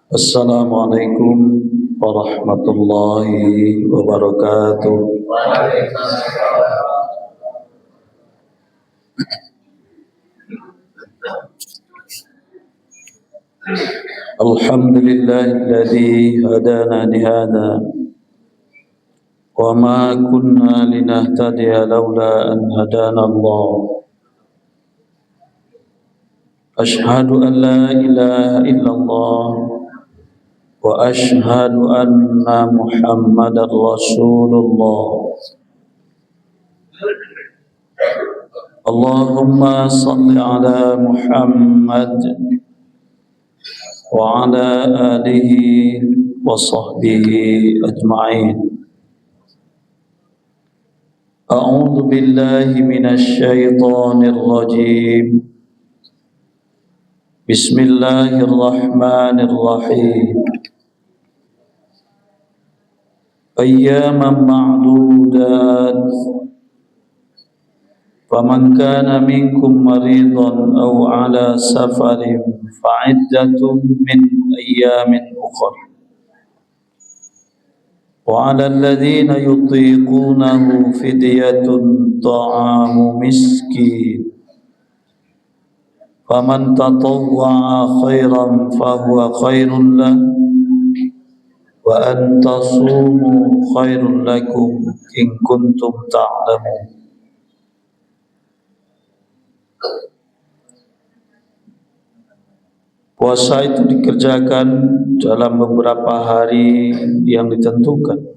Assalamualaikum warahmatullahi wabarakatuh. Alhamdulillahilladzi hadana lihada wa ma kunna linahtadiya laula an hadana Allah. Ashhadu an la ilaha illallah wa ashhadu anna Muhammadar Rasulullah. Allahumma salli ala Muhammad wa ala alihi wa sahbihi ajma'in. A'udzu billahi minasy syaithanir rajim. Bismillahirrahmanirrahim. Ayyaman ma'dudat. Faman kana minkum maridan aw ala safarin fa'iddatun min ayyamin ukhra. Wa 'ala alladhina yutiqunahu fidyatun ta'amu miskin. Faman tatawwa'a khairan fahuwa khairun lahu wa an tasumu khairun lakum in kuntum ta'lamun. Puasa itu dikerjakan dalam beberapa hari yang ditentukan.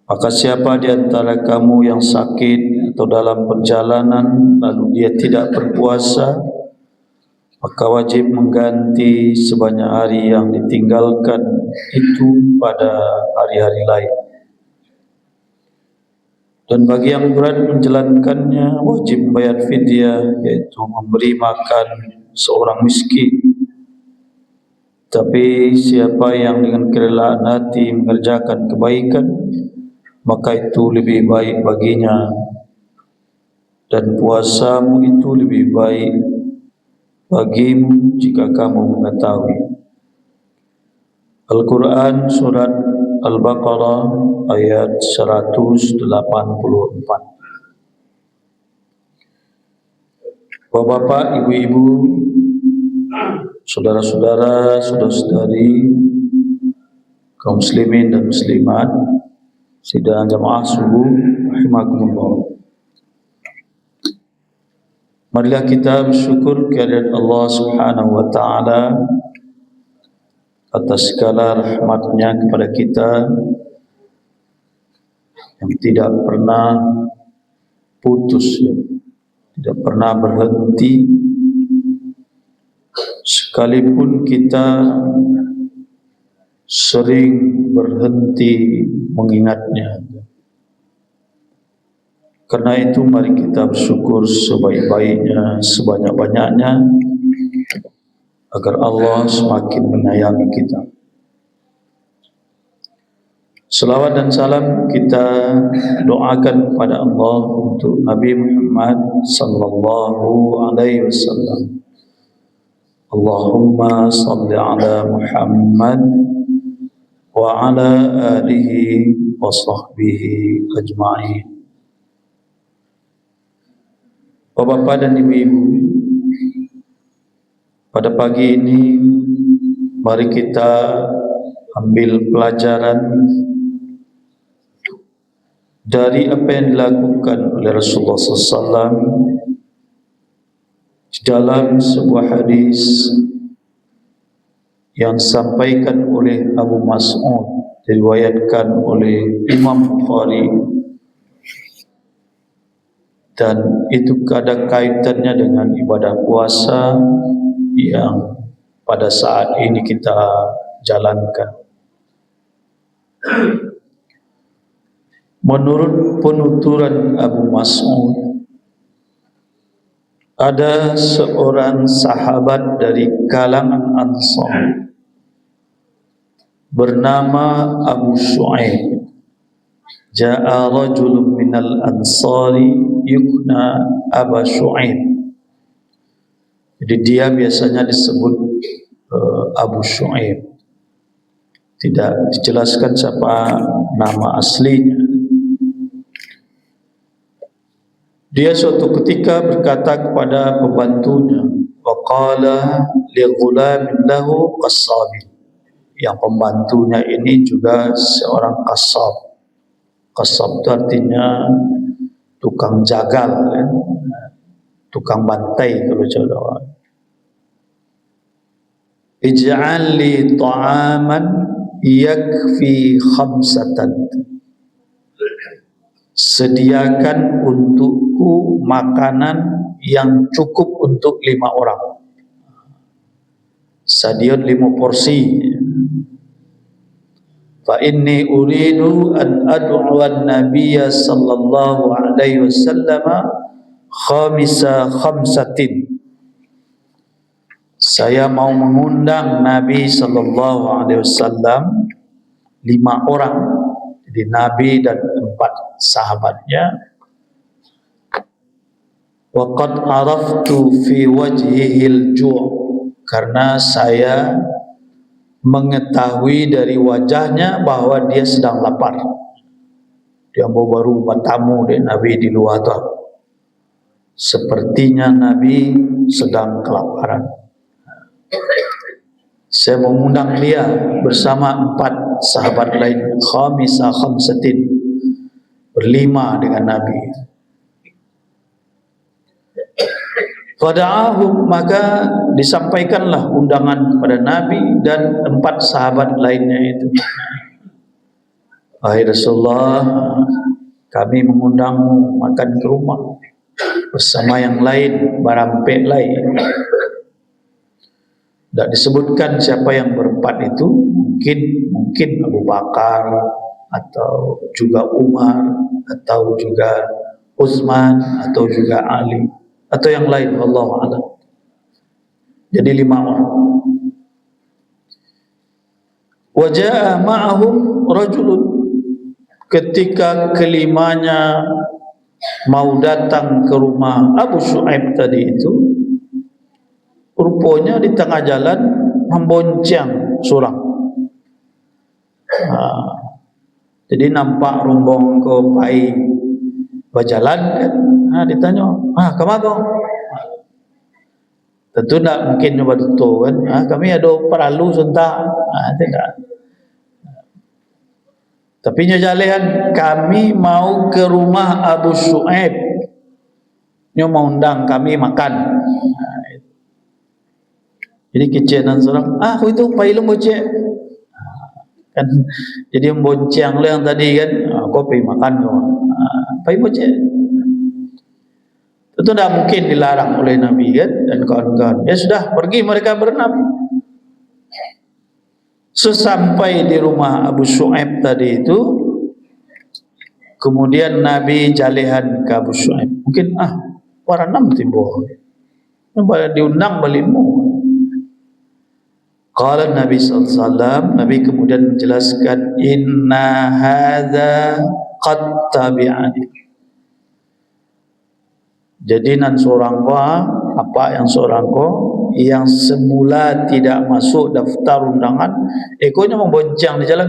Maka siapa di antara kamu yang sakit atau dalam perjalanan lalu dia tidak berpuasa, maka wajib mengganti sebanyak hari yang ditinggalkan itu pada hari-hari lain. Dan bagi yang berat menjalankannya wajib membayar fidyah, yaitu memberi makan seorang miskin. Tapi siapa yang dengan kerelaan hati mengerjakan kebaikan, maka itu lebih baik baginya, dan puasamu itu lebih baik bagimu jika kamu mengetahui. Al-Quran surat Al-Baqarah ayat 184. Bapak-bapak, ibu-ibu, saudara-saudara, saudara-saudari, kaum muslimin dan muslimat, sidang jamaah subuh rahimakumullah. Marilah kita bersyukur kehadirat Allah Subhanahu wa taala atas segala rahmatnya kepada kita yang tidak pernah putus, tidak pernah berhenti, sekalipun kita sering berhenti mengingatnya. Karena itu mari kita bersyukur sebaik-baiknya, sebanyak-banyaknya, agar Allah semakin menyayangi kita. Selawat dan salam kita doakan kepada Allah untuk Nabi Muhammad sallallahu alaihi wasallam. Allahumma salli ala Muhammad wa ala alihi wa sahbihi ajma'in. Bapak-bapak dan ibu-ibu, pada pagi ini mari kita ambil pelajaran dari apa yang dilakukan oleh Rasulullah SAW di dalam sebuah hadis yang disampaikan oleh Abu Mas'ud, diriwayatkan oleh Imam Bukhari, dan itu ada kaitannya dengan ibadah puasa yang pada saat ini kita jalankan. Menurut penuturan Abu Mas'ud, ada seorang sahabat dari kalangan Ansar bernama Abu Shu'aib. Ja'a rajulun minal ansari yukna Aba Shu'aib. Jadi dia biasanya disebut Abu Shu'aib. Tidak dijelaskan siapa nama aslinya. Dia suatu ketika berkata kepada pembantunya, waqala li ghulamin lahu qassab. Yang pembantunya ini juga seorang qasab. Qasab itu artinya tukang jagal, kan? Tukang bantai kalau Jawa. Ij'al li ta'aman yakfi khamsatan. Sediakan untukku makanan yang cukup untuk 5 orang. Sadion 5 porsi. Fa inni uridu an ad'u an-nabiyya sallallahu alaihi wasallam khamsatin. Saya mau mengundang Nabi sallallahu alaihi wasallam 5 orang. Jadi Nabi dan 4 sahabatnya. Wa qad araftu fi wajhihil ju', karena saya mengetahui dari wajahnya bahwa dia sedang lapar. Dia baru bertamu dengan Nabi di luar tu. Sepertinya Nabi sedang kelaparan. Saya mengundang dia bersama 4 sahabat lain, khamsatin, berlima dengan Nabi. Fada'ahum, maka disampaikanlah undangan kepada Nabi dan 4 sahabat lainnya itu. Wahai Rasulullah, kami mengundangmu makan ke rumah bersama yang lain, barampek lain. Tak disebutkan siapa yang berempat itu. Mungkin Abu Bakar, atau juga Umar, atau juga Utsman, atau juga Ali, atau yang lain, wallahu a'lam. Jadi 5 orang. Wa jaa ma'ahum rajulun. Ketika kelimanya mau datang ke rumah Abu Shu'aib tadi itu, rupanya di tengah jalan membonceng seorang. Jadi nampak rombong ke pai berjalan kan. Ditanya, kemana? Tentu tak mungkin coba tutup kan. Kami ada perlu sebentar. Tidak. Tapi nyajalian, kami mau ke rumah Abu Shu'aib. Dia mau undang kami makan. Jadi kecenan seorang, aku itu pailung bocek. Kan, jadi membonceng lah yang tadi kan, kau pergi makan kau. Pergi bocek. Itu tidak mungkin dilarang oleh Nabi kan, dan kawan-kawan. Ya sudah, pergi mereka berenam. Sesampai di rumah Abu Shu'aib tadi itu, kemudian Nabi jalihan ke Abu Shu'aib. Mungkin para 6 timbul. Diundang balimu. Qala Nabi sallallahu alaihi wasallam, Nabi kemudian menjelaskan, inna hadza qad tabi'ani. Jadi nan seorang ko, apa yang seorang ko yang semula tidak masuk daftar undangan, ekonya membonceng di jalan,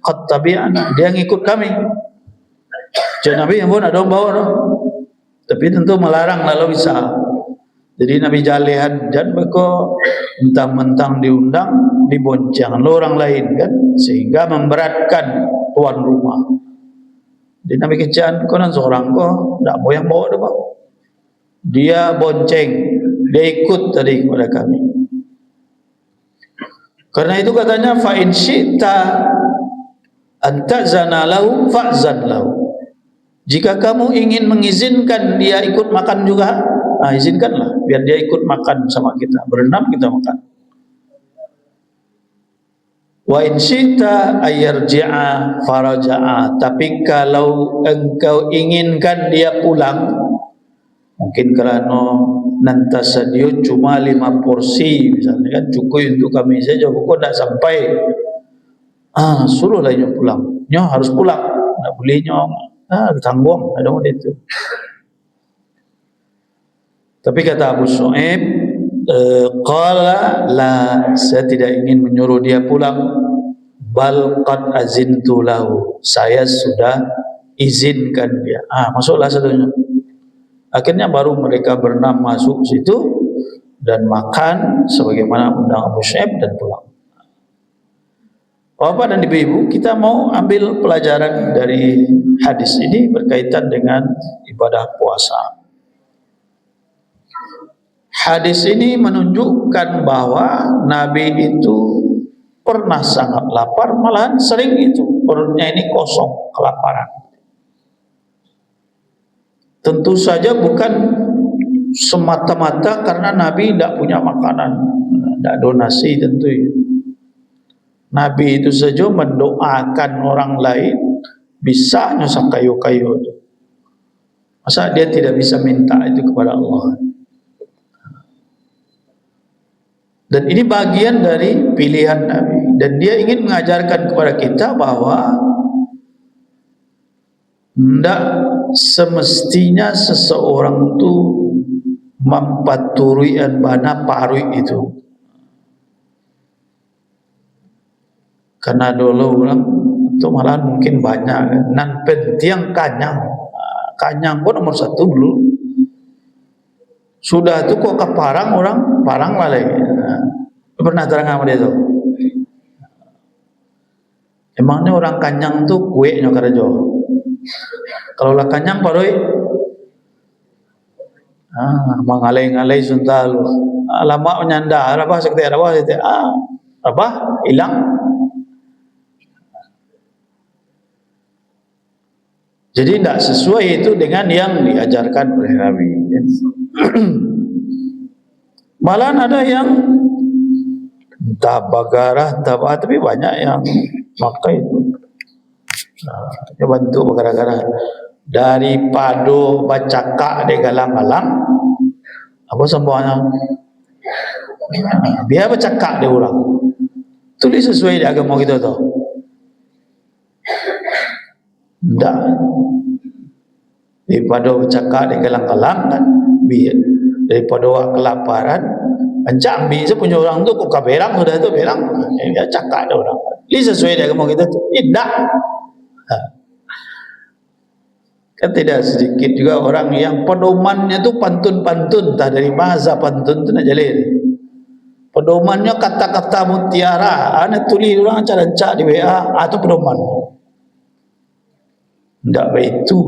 qad tabi'ani, dia ngikut kami. Jadi Nabi yang pun ada bawa no. Tapi tentu melarang lalu bisa. Jadi Nabi jalihan, jangan beko mentang-mentang diundang dibonceng lo orang lain kan, sehingga memberatkan tuan rumah. Jadi Nabi kecaan, kau nan seorang kau tak mau yang bawa dia. Dia bonceng, dia ikut tadi kepada kami. Karena itu katanya, fa in syi'ta antazana lahu fa'zan lahu. Jika kamu ingin mengizinkan dia ikut makan juga, izinkanlah biar dia ikut makan sama kita, berenam kita makan. Wa in syi'ta ayarji'a faraja'a. Tapi kalau engkau inginkan dia pulang, mungkin kerana nantasa dia cuma 5 porsi misalnya kan, cukup untuk kami saja, kok tak sampai, suruhlah dia pulang. Dia harus pulang, tak boleh dia tanggung, ada model itu. Tapi kata Abu Shu'aib, Qala la, saya tidak ingin menyuruh dia pulang. Bal qad azintu lahu, saya sudah izinkan dia. Masuklah satunya. Akhirnya baru mereka berenam masuk situ dan makan sebagaimana undang Abu Syaib dan pulang. Bapak dan ibu-ibu, kita mau ambil pelajaran dari hadis ini berkaitan dengan ibadah puasa. Hadis ini menunjukkan bahwa Nabi itu pernah sangat lapar, malahan sering itu perutnya ini kosong, kelaparan. Tentu saja bukan semata-mata karena Nabi tidak punya makanan, tidak donasi tentu. Nabi itu saja mendoakan orang lain bisa nyusak kayu-kayu. Masa dia tidak bisa minta itu kepada Allah? Dan ini bagian dari pilihan Nabi. Dan dia ingin mengajarkan kepada kita bahwa tidak semestinya seseorang itu mempaturi bana parui itu. Karena dulu orang itu malah mungkin banyak nan penting kanyang pun nomor satu dulu. Sudah itu kok ke parang orang parang lalai. Pernah terang sama dia tuh. Emangnya orang kanyang tuh kue nyokar jo. Kalau lah kanyang paroi, mengalai-ngalai suntal. Lama menyanda, apa sekte apa hilang. Jadi tidak sesuai itu dengan yang diajarkan oleh Nabi. Malah ada yang entah bagarah, entah apa, tapi banyak yang pakai itu. Dia bantu gara-gara daripada bacakak di galang-galang, apa semuanya? Biar bacakak dia orang. Tulis sesuai di agama kita tu. Tidak. Daripada bercakap di galang-galang kan, daripada awak kelaparan, ancak ambil sepunya orang tu kok berang sudah tu berang, dia cakap ada orang. Ini sesuai dengan agama kita tu. Tidak. Kan tidak sedikit juga orang yang pedomannya tu pantun-pantun, tak dari bahasa pantun tu nak jalan. Pedomannya kata-kata mutiara, ana tulis orang ancak di WA atau pedoman. Tidak begitu.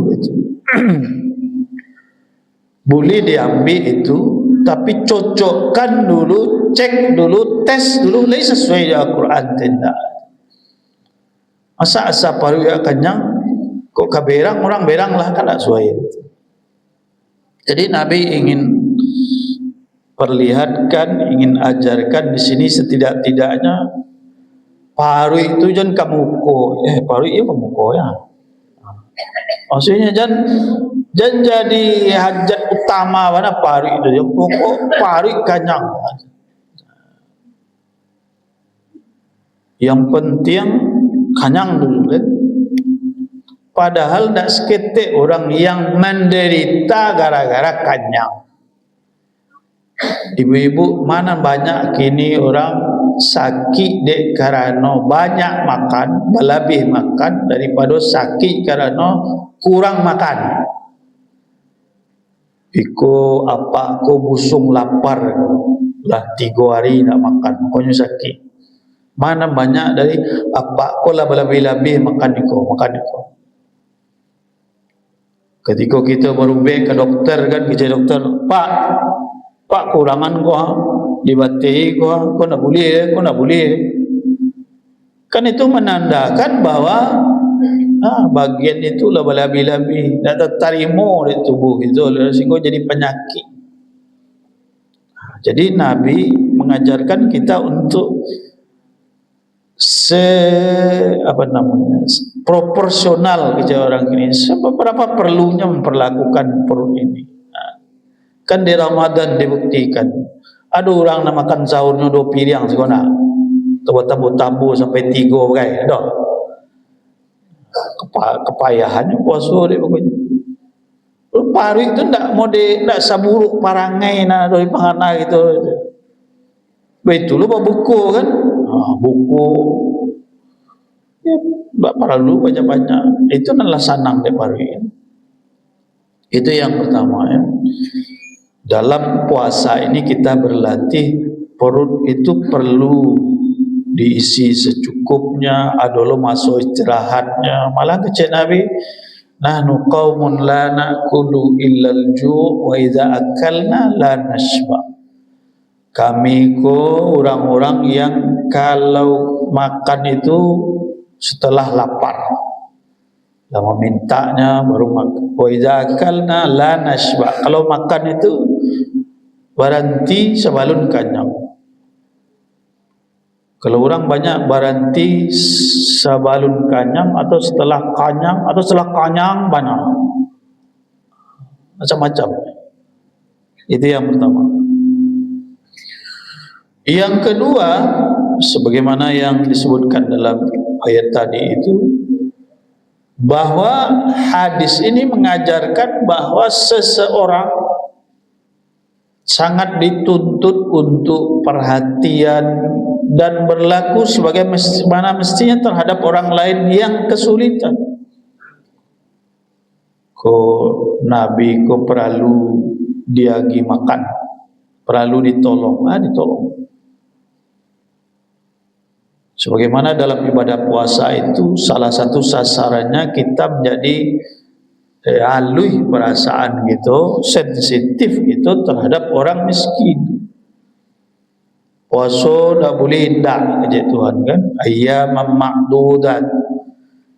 Boleh diambil itu, tapi cocokkan dulu, cek dulu, tes dulu, lain sesuai dengan Al-Quran tidak. Masa asa paru ya kenyang, kok kaberang orang berang lah kan tak sesuai. Jadi Nabi ingin perlihatkan, ingin ajarkan di sini setidak-tidaknya paru itu jangan kamuko, paru itu kamuko ya. Maksudnya jangan jadi hajat utama mana paru itu, yang pokok paru kanyang. Yang penting kanyang dulu kan. Padahal tak seketik orang yang menderita gara-gara kanyang. Ibu-ibu, mana banyak kini orang sakit dek karena banyak makan, berlebih makan daripada sakit karena kurang makan. Iko apa ko busung lapar lah 3 hari nak makan, pokoknya sakit. Mana banyak dari apa ko lah berlebih-lebih makan iko. Ketika kita baru ke dokter kan, kerja dokter, Pak kurangan gua dibati gua nak boleh. Kan itu menandakan bahwa bagian itu lah berlebih-lebih, tak tertarimo di tubuh itu, sehingga jadi penyakit. Jadi Nabi mengajarkan kita untuk proporsional kerja orang ini. Seberapa perlunya memperlakukan perut ini. Kan di Ramadan dibuktikan. Ada orang nak makan sahurnya 2 piring sekona. Tabu-tabu sampai 3 bagai. Ada. Kepayahannya puasa dia pokoknya. Paru itu tak mau nak saburuk parangai nak dari pangana gitu. Betul lupa buku kan? Buku ya, tak perlu banyak-banyak. Itu adalah sanang deparu ya. Itu yang pertama ya. Dalam puasa ini kita berlatih perut itu perlu diisi secukupnya, adolo masuk istirahatnya. Malah kecil Nabi, nahnu qaumun la na'kulu illal ju' wa idza akalna la nashba. Kami ko orang-orang yang kalau makan itu setelah lapar. Lama mintanya baru makan. Wa idza akalna la nashba. Kalau makan itu berhenti sebelum kenyang. Kalau orang banyak berhenti sebelum kenyang atau setelah kenyang atau setelah kenyang banyak. Macam-macam. Itu yang pertama. Yang kedua, sebagaimana yang disebutkan dalam ayat tadi itu, bahwa hadis ini mengajarkan bahwa seseorang sangat dituntut untuk perhatian dan berlaku sebagaimana mestinya terhadap orang lain yang kesulitan. Nabi perlu diagi makan, perlu ditolong, ditolong. Sebagaimana dalam ibadah puasa itu salah satu sasarannya kita menjadi alui perasaan gitu, sensitif gitu terhadap orang miskin. Puasa tak boleh indah aja Tuhan kan. Ayyamam ma'dudat.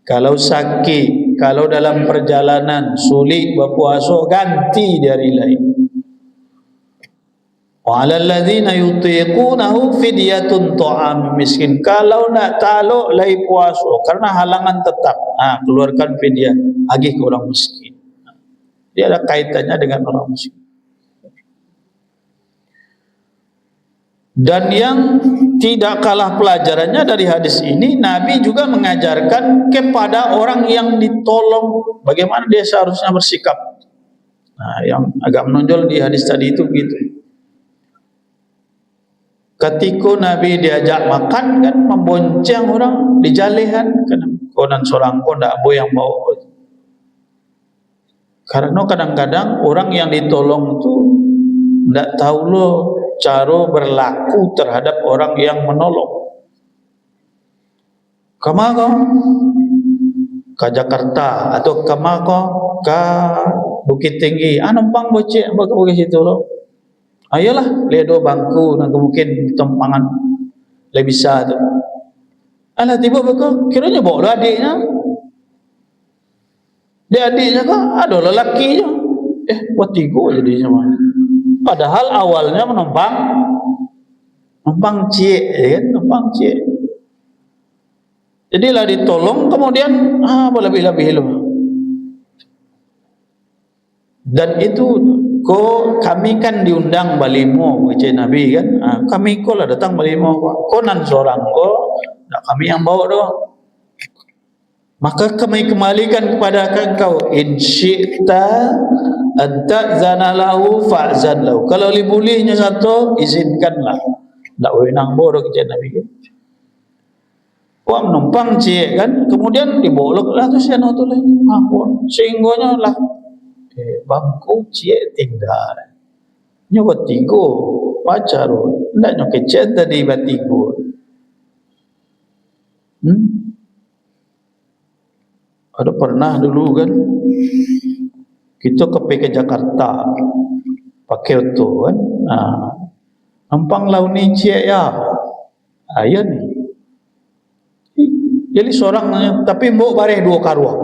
Kalau sakit, kalau dalam perjalanan sulit berpuasa, ganti dari lain. Wa 'alal ladzina yutiqunahu fidyatun ta'am miskin. Kalau nak taluk lai puasa karena halangan tetap, keluarkan fidyah bagi ke orang miskin. Dia ada kaitannya dengan orang miskin. Dan yang tidak kalah pelajarannya dari hadis ini, Nabi juga mengajarkan kepada orang yang ditolong bagaimana dia seharusnya bersikap. Yang agak menonjol di hadis tadi itu begitu. Ketika Nabi diajak makan kan membonceng orang di jalehan kan konan seorang pun tak boleh yang bawa. Karena kadang-kadang orang yang ditolong itu tak tahu loh cara berlaku terhadap orang yang menolong. Kemana ke Jakarta atau kemana ke Bukit Tinggi, numpang bocek bagi situ loh. Ayolah, lihat dua bangku nak mungkin tempangan lebih bisa tu. Alah tiba betul, kiranya bawa adiknya. Dia adiknya kan ada lelaki je. Buat tiga jadinya mah. Padahal awalnya numpang cik, kan? Numpang cik. Jadilah ditolong, kemudian berlebih-lebih loh. Dan itu kami kan diundang balimo ke Nabi kan. Kami lah datang balimo. Konan seorang nak kami yang bawa doang. Maka kami kembalikan kepada engkau, in syi'ta anta'zana lahu fa'zan lahu. Kalau bolehnya satu, izinkanlah. Tak boleh nang bawa ke Nabi kan. Menumpang cik kan, kemudian dibawa lah tu siapa tu lagi. Sehingga lah bangku cik tinggal. Nyoba tiga pacar. Tak nyoba kecil tadi batigo. Ada pernah dulu kan kita ke Jakarta pakai auto kan. Nampang launi cik ya. Ya ni. Jadi seorang tapi mau bareh dua karuang.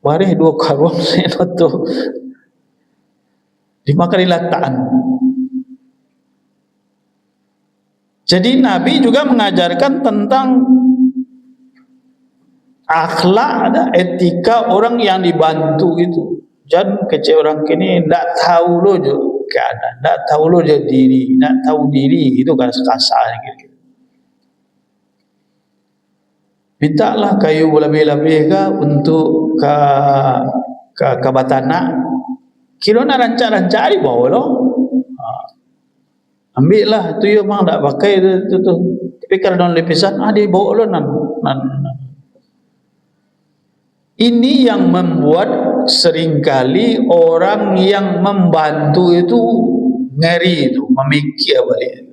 Bareh dua karuang saya tu dimakan lataan. Jadi Nabi juga mengajarkan tentang akhlak, ada etika orang yang dibantu itu. Jangan kecil orang kini tak tahu lo je keadaan, tak tahu lo je diri, tak tahu diri itu kan kasar gitu. Mintalah kayu lebih-lebih ke untuk ke batana. Kira nak rancak-rancak di bawah lo. ambil lah tu yo mang tak pakai tu tapi kalau lepisan dia bawa lo nan. Ini yang membuat seringkali orang yang membantu itu ngeri itu, memikir balik.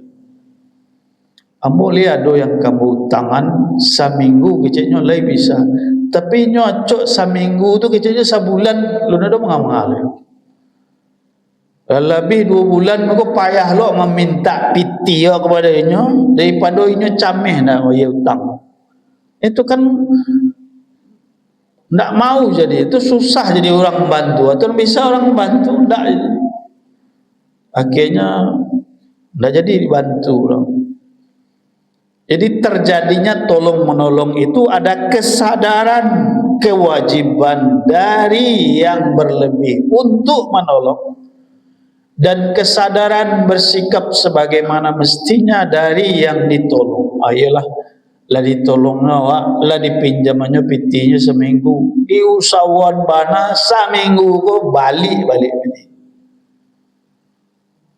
Ambo lihat do yang kamu tangan seminggu kecilnya lagi bisa, tapi nyocok seminggu tu kecilnya sebulan lu nado mengamal. Lebih 2 bulan aku payah lo meminta piti kepadanya daripada inyo cameh nak bayar hutang. Itu kan tak mau jadi, itu susah jadi orang bantu atau bisa orang bantu tak, akhirnya tak jadi dibantu orang. Jadi terjadinya tolong menolong itu ada kesadaran kewajiban dari yang berlebih untuk menolong dan kesadaran bersikap sebagaimana mestinya dari yang ditolong. Ayolah lah ditolong awak, lah dipinjamannya pitinya seminggu, diusahawan bana seminggu ko balik piti.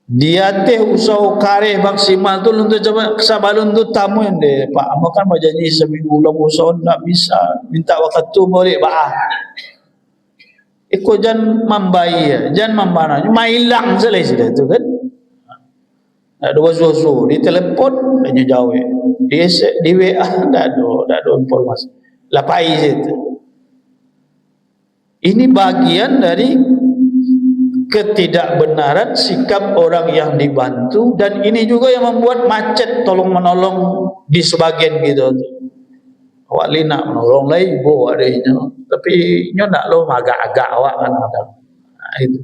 Dia teh usaha kareh maksimal tu untuk coba sabalun tu tamu yang deh Pak, makan berjanji seminggu ulang usaha tak bisa, minta waktu tu boleh bah. Ikut jangan membayar, jangan membana, cuma hilang selesai tu kan. Ada wasu-wasu, di telepon hanya jauh, di WA tak ada informasi. Lapai situ. Ini bagian dari ketidakbenaran sikap orang yang dibantu, dan ini juga yang membuat macet tolong menolong di sebagian gitu. Awak li nak menolong lah ibu adanya, tapi nyo nak lo agak-agak awak kan ada. Nah, itu.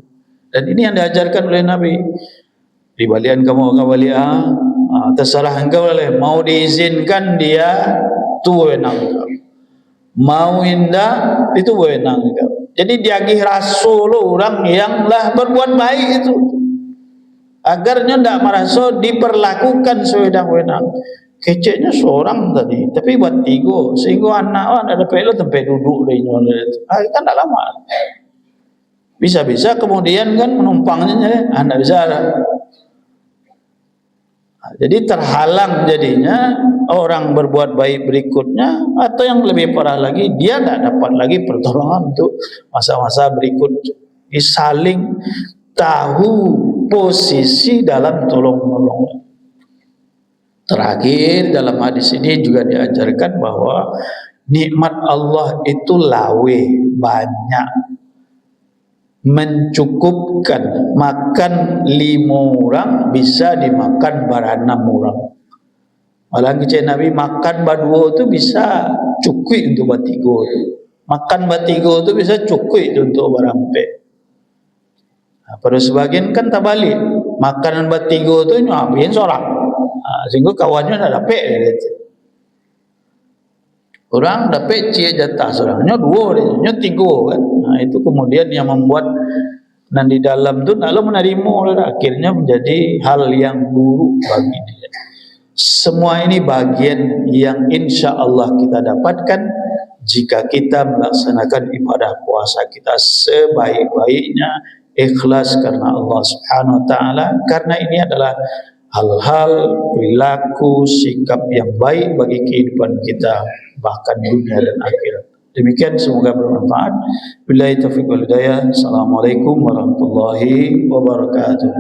Dan ini yang diajarkan oleh Nabi. Di balian kamu kawalian, terserah engkau lah. Mau diizinkan dia tu wenang kau. Mau indah itu wenang kau. Jadi diagih rasul orang yang lah berbuat baik itu, agarnya tidak merasa diperlakukan sewenang-wenang. Keceknya seorang tadi, tapi buat 3, sehingga anak ada pelo tempat duduk dari kan tak lama. Bisa-bisa kemudian kan menumpangnya, anda bisa. Jadi terhalang jadinya orang berbuat baik berikutnya, atau yang lebih parah lagi dia tidak dapat lagi pertolongan untuk masa-masa berikut. Saling tahu posisi dalam tolong-menolong. Terakhir dalam hadis ini juga diajarkan bahwa nikmat Allah itu lawe, banyak, mencukupkan. Makan 5 orang bisa dimakan bar-6 orang. Malah kecil Nabi makan bar-2 itu bisa cukup untuk bar-3 itu. Makan bar-3 itu bisa cukup untuk bar-4. Pada sebagian kan tak balik, makanan bar-3 itu nyuapin seorang, sehingga kawannya tak dapat. Orang dapat cia jatah seorangnya 2, nya 3 kan. Itu kemudian yang membuat dan di dalam tu nak lo menerima, akhirnya menjadi hal yang buruk bagi dia. Semua ini bagian yang insya Allah kita dapatkan jika kita melaksanakan ibadah puasa kita sebaik-baiknya, ikhlas karena Allah Subhanahu Wa Taala. Karena ini adalah hal-hal perilaku sikap yang baik bagi kehidupan kita bahkan dunia dan akhirat. Demikian, semoga bermanfaat. Billahi taufiq wal hidayah. Assalamualaikum warahmatullahi wabarakatuh.